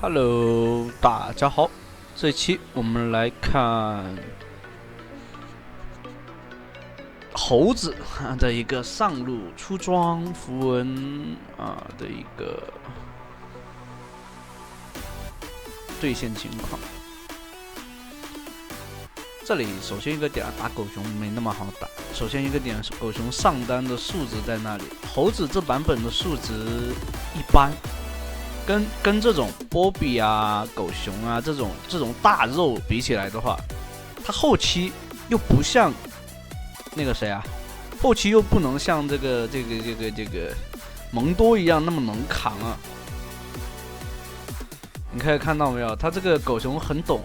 Hello，大家好，这期我们来看猴子的一个上路出装符文的一个兑现情况。这里首先一个点，打狗熊没那么好打。首先一个点是狗熊上单的数值在那里，猴子这版本的数值一般。跟这种波比啊、狗熊啊这种大肉比起来的话，它后期又不像那个谁啊，后期又不能像这个蒙多一样那么能扛啊。你可以看到没有，他这个狗熊很懂，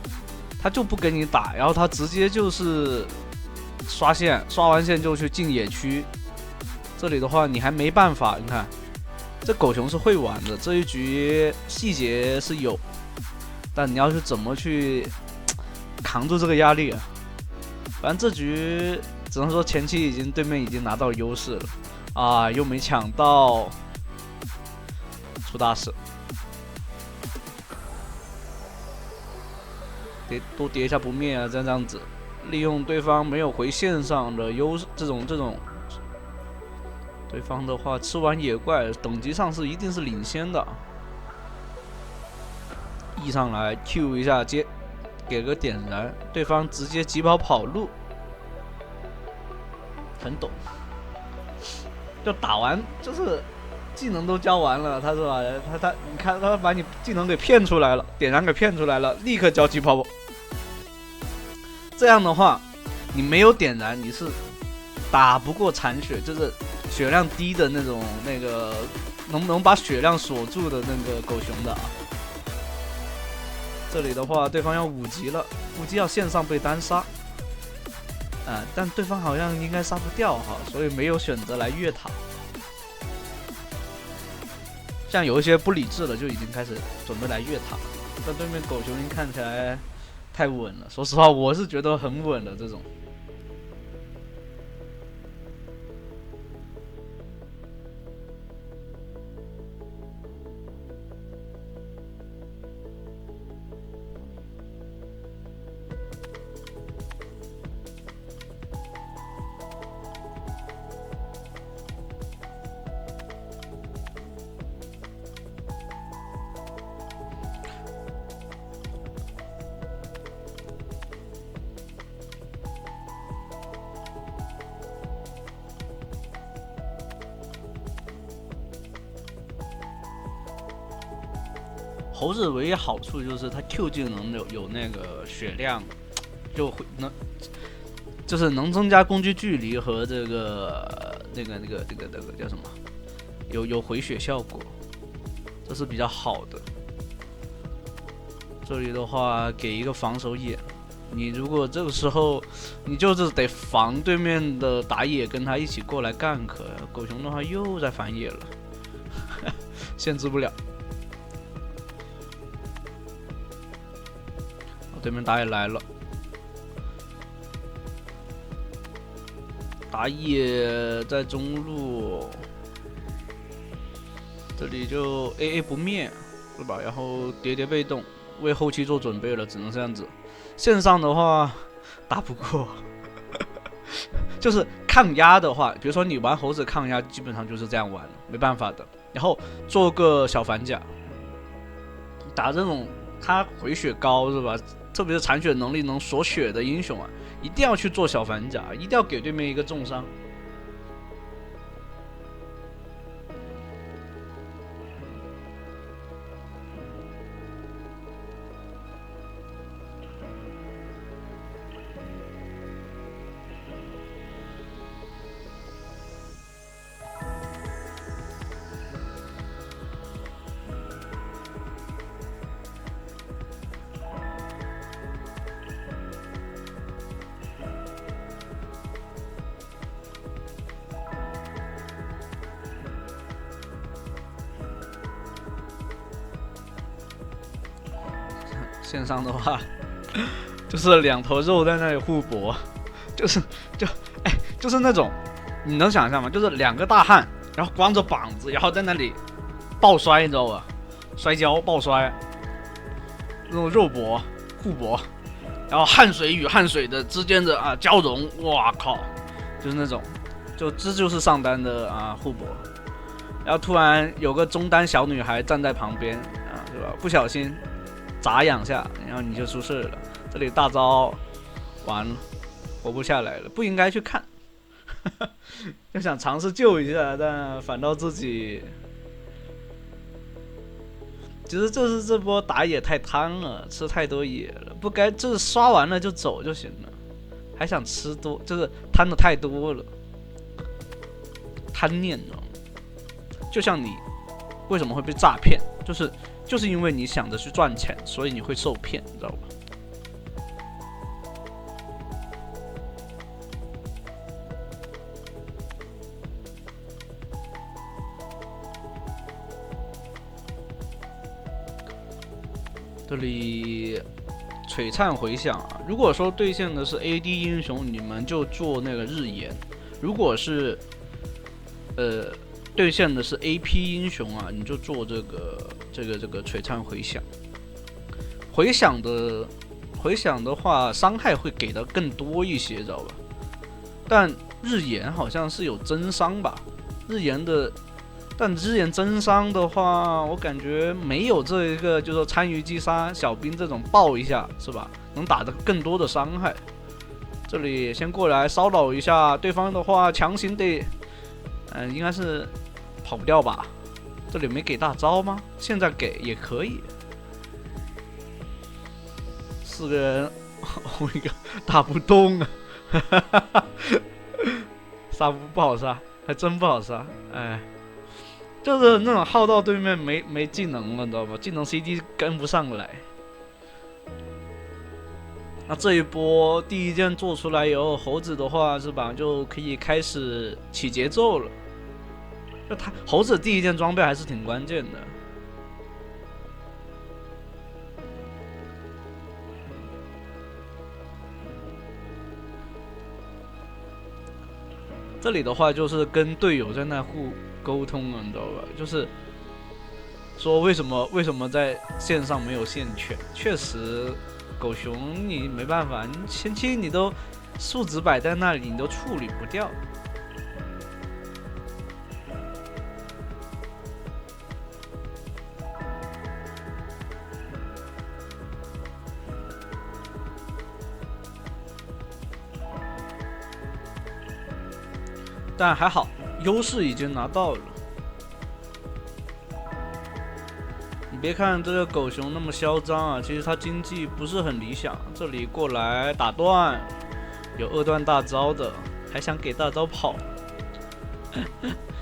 他就不跟你打，然后他直接就是刷线，刷完线就去进野区。这里的话你还没办法，你看。这狗熊是会玩的，这一局细节是有，但你要是怎么去扛住这个压力啊？反正这局只能说前期对面已经拿到优势了啊，又没抢到，出大事。多叠一下不灭啊，这样子，利用对方没有回线上的优势，这种。对方的话，吃完野怪，等级上是一定是领先的。E 上来 Q 一下，给个点燃，对方直接疾跑路，很懂。就打完就是技能都交完了，他是吧？你看他把你技能给骗出来了，点燃给骗出来了，立刻交疾跑。这样的话，你没有点燃，你是打不过残血，就是血量低的那个能不能把血量锁住的那个狗熊的啊。这里的话，对方要5级了，估计要线上被单杀。但对方好像应该杀不掉哈，所以没有选择来越塔。像有一些不理智的就已经开始准备来越塔，但对面狗熊看起来太稳了，说实话我是觉得很稳的这种。猴子唯一好处就是它 Q 技能有那个血量，就是能增加攻击距离和这个叫什么，有回血效果，这是比较好的。这里的话给一个防守野，你如果这个时候你就是得防对面的打野跟他一起过来干可，狗熊的话又在反野了，限制不了。对面打野来了，打野在中路，这里就 AA 不灭，是吧？然后叠被动，为后期做准备了，只能这样子。线上的话打不过，就是抗压的话，比如说你玩猴子抗压，基本上就是这样玩的，没办法的。然后做个小反甲，打这种他回血高是吧？特别是残血能力能锁血的英雄啊，一定要去做小反甲，一定要给对面一个重伤。线上的话，就是2头肉在那里互搏，就是那种，你能想象吗？就是2个大汉，然后光着膀子，然后在那里爆摔，你知道吧？摔跤爆摔，那种肉搏互搏，然后汗水与汗水的之间的交融，哇靠，就是那种，这就是上单的互搏。然后突然有个中单小女孩站在旁边是吧？不小心砸2下，然后你就出事了。这里大招完了，活不下来了，不应该去看。就想尝试救一下，但反倒自己，其实这波打野太贪了，吃太多野了，不该就是刷完了就走就行了，还想吃多，就是贪的太多了，贪念了。就像你为什么会被诈骗，就是因为你想着去赚钱，所以你会受骗，你知道吧？这里璀璨回响如果说对线的是 AD 英雄，你们就做那个日炎；如果是对线的是 AP 英雄你就做这个璀璨回响。回响的话，伤害会给的更多一些，知道吧？但日炎好像是有增伤吧？但日炎增伤的话，我感觉没有这一个，就是说参与击杀小兵这种爆一下是吧？能打得更多的伤害。这里先过来骚扰一下对方的话，强行得，应该是跑不掉吧？这里没给大招吗？现在给也可以。4个人，一个打不动杀不好杀，还真不好杀，哎。就是那种耗到对面没技能了，你知道吧？技能 CD 跟不上来。那这一波第一件做出来以后，猴子的话是吧，就可以开始起节奏了。就猴子第一件装备还是挺关键的。这里的话就是跟队友在那互沟通了，你知道吧？就是说为什么在线上没有线权？确实，狗熊你没办法，你前期你都数值摆在那里，你都处理不掉。但还好，优势已经拿到了。你别看这个狗熊那么嚣张其实他经济不是很理想。这里过来打断，有2段大招的，还想给大招跑。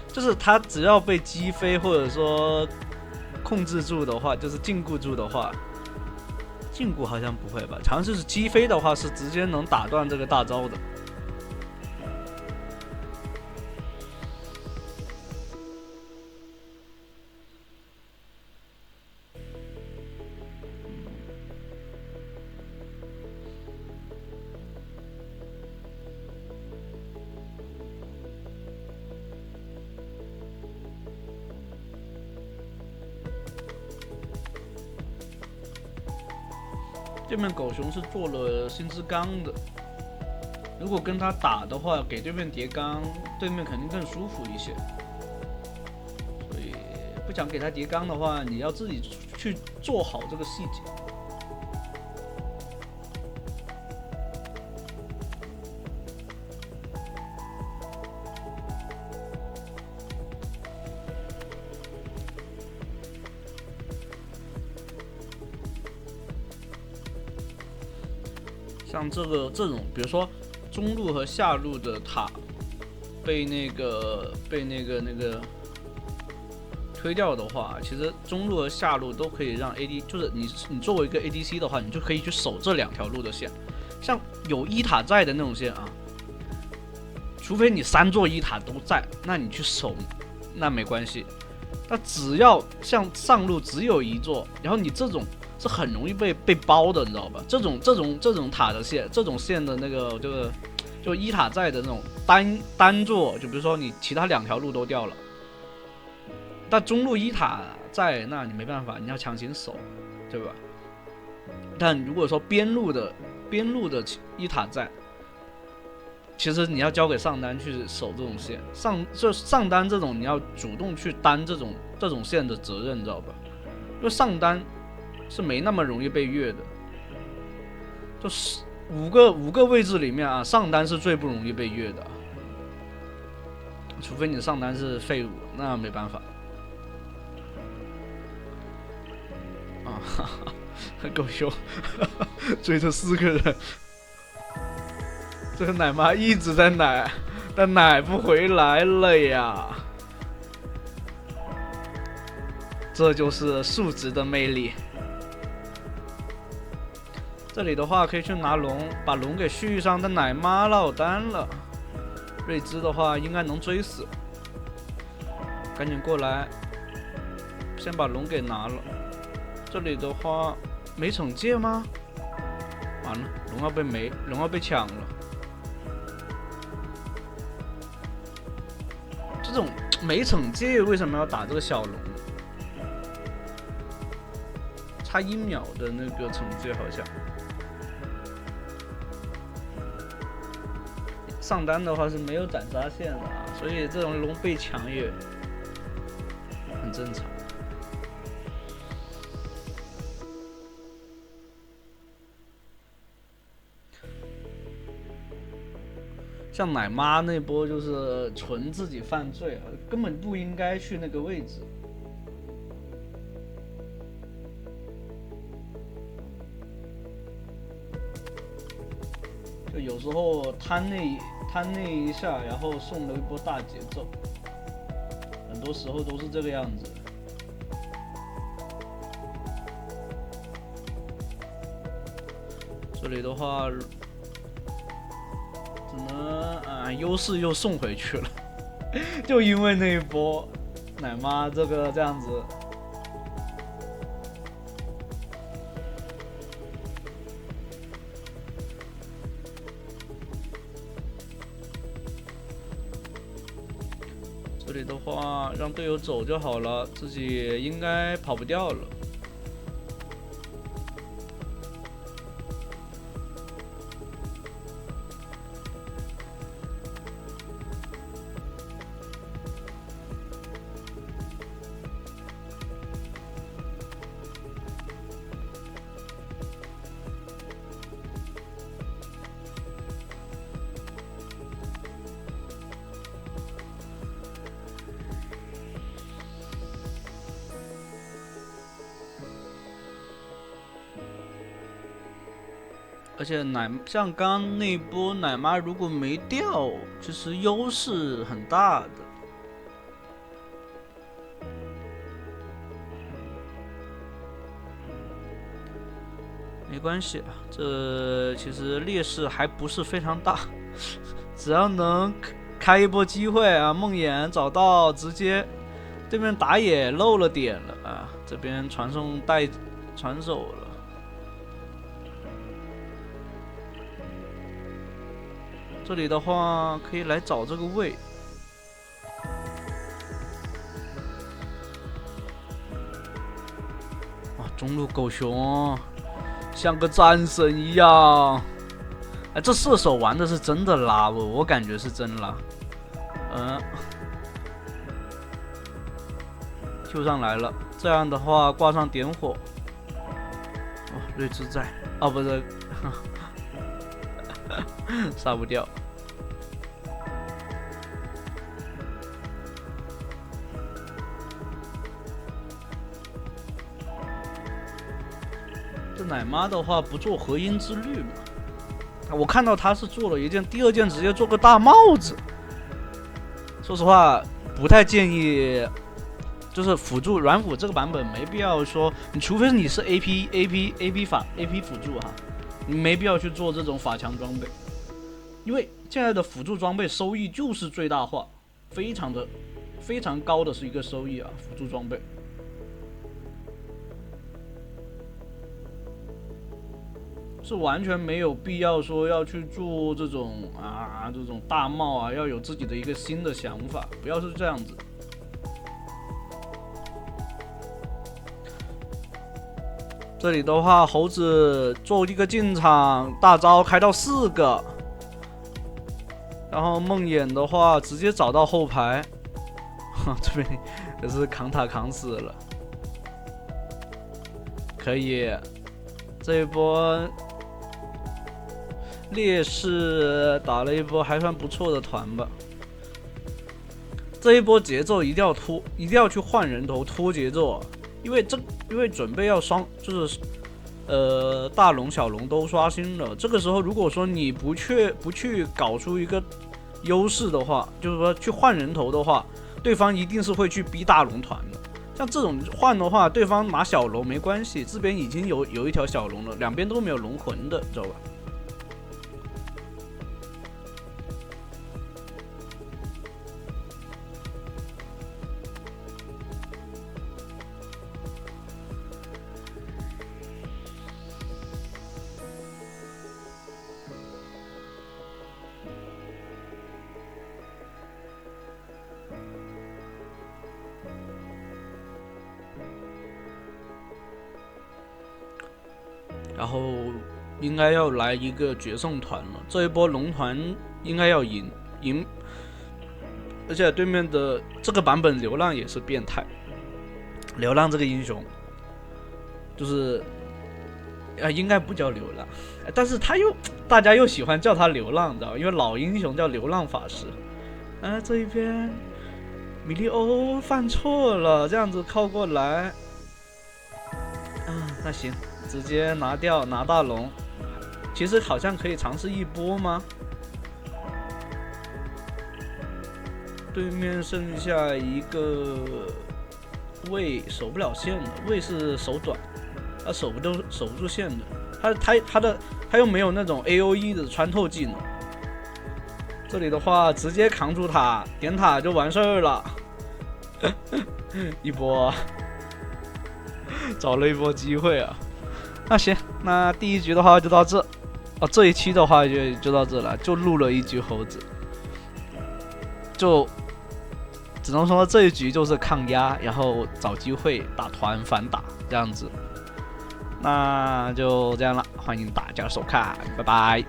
就是他只要被击飞或者说控制住的话，就是禁锢住的话，禁锢好像不会吧？好像就是击飞的话是直接能打断这个大招的。对面狗熊是做了星之钢的，如果跟他打的话，给对面叠钢，对面肯定更舒服一些。所以不想给他叠钢的话，你要自己去做好这个细节。像这种，比如说中路和下路的塔被那个推掉的话，其实中路和下路都可以让 AD， 就是你作为一个 ADC 的话，你就可以去守这2条路的线。像有1塔在的那种线除非你3座1塔都在，那你去守那没关系。但只要像上路只有1座，然后你这种是很容易被包的，你知道吧？这种塔的线，这种线的那个就1塔在的那种单座，就比如说你其他2条路都掉了，但中路1塔在，那你没办法，你要强行守，对吧？但如果说边路的一塔在，其实你要交给上单去守这种线，上单这种你要主动去担这种线的责任，你知道吧？因为上单是没那么容易被越的，就是五个位置里面啊，上单是最不容易被越的，除非你上单是废物，那没办法。啊，哈哈，够凶，追着4个人，这个奶妈一直在奶，但奶不回来了呀。这就是数值的魅力。这里的话可以去拿龙，把龙给续上，但奶妈落单了。瑞兹的话应该能追死，赶紧过来，先把龙给拿了。这里的话没惩戒吗？完了，龙要被抢了。这种没惩戒为什么要打这个小龙？差1秒的那个惩戒好像。上单的话是没有斩杀线的啊，所以这种龙被抢也很正常。像奶妈那波就是纯自己犯罪啊，根本不应该去那个位置。就有时候贪那一下，然后送了一波大节奏，很多时候都是这个样子。这里的话。只能优势又送回去了，就因为那一波奶妈这样子，这里的话让队友走就好了，自己应该跑不掉了。而且像刚刚那波奶妈如果没掉，其实优势很大的。没关系啊，这其实劣势还不是非常大，只要能开一波机会啊，梦魇找到直接，对面打野漏了点了啊，这边传送带传走了。这里的话可以来找这个位，哇，中路狗熊像个战神一样，哎，这射手玩的是真的拉，我感觉是真拉，Q 上来了，这样的话挂上点火，哦，睿智在，哦不是。杀不掉，这奶妈的话不做合音之律嘛？我看到他是做了一件，第2件直接做个大帽子。说实话，不太建议，就是辅助软辅这个版本没必要说，你除非你是 AP 辅助哈。你没必要去做这种法强装备，因为现在的辅助装备收益就是最大化，非常高的是一个收益啊，辅助装备。是完全没有必要说要去做这种大帽啊，要有自己的一个新的想法，不要是这样子。这里的话，猴子做一个进场，大招开到4个，然后梦魇的话直接找到后排，这边也是扛塔扛死了，可以，这一波劣势打了一波还算不错的团吧。这一波节奏一定要拖，一定要去换人头拖节奏，因为准备要就是大龙小龙都刷新了。这个时候如果说你不去搞出一个优势的话，就是说去换人头的话，对方一定是会去逼大龙团的。像这种换的话，对方拿小龙没关系，这边已经有一条小龙了，两边都没有龙魂的，知道吧？然后应该要来一个决胜团了，这一波龙团应该要赢，而且对面的这个版本流浪也是变态，流浪这个英雄就是应该不叫流浪，但是大家又喜欢叫他流浪，知道吗？因为老英雄叫流浪法师。这一边米利欧犯错了，这样子靠过来，那行。直接拿大龙，其实好像可以尝试一波吗？对面剩下一个魏守不了线的，魏是手短，他守不住线的，他又没有那种 AOE 的穿透技能。这里的话直接扛住塔，点塔就完事儿了，一波找了一波机会啊。那行，那第一局的话就到这，这一期的话就到这了，就录了一局猴子，就只能说这一局就是抗压，然后找机会打团反打这样子，那就这样了，欢迎大家收看，拜拜。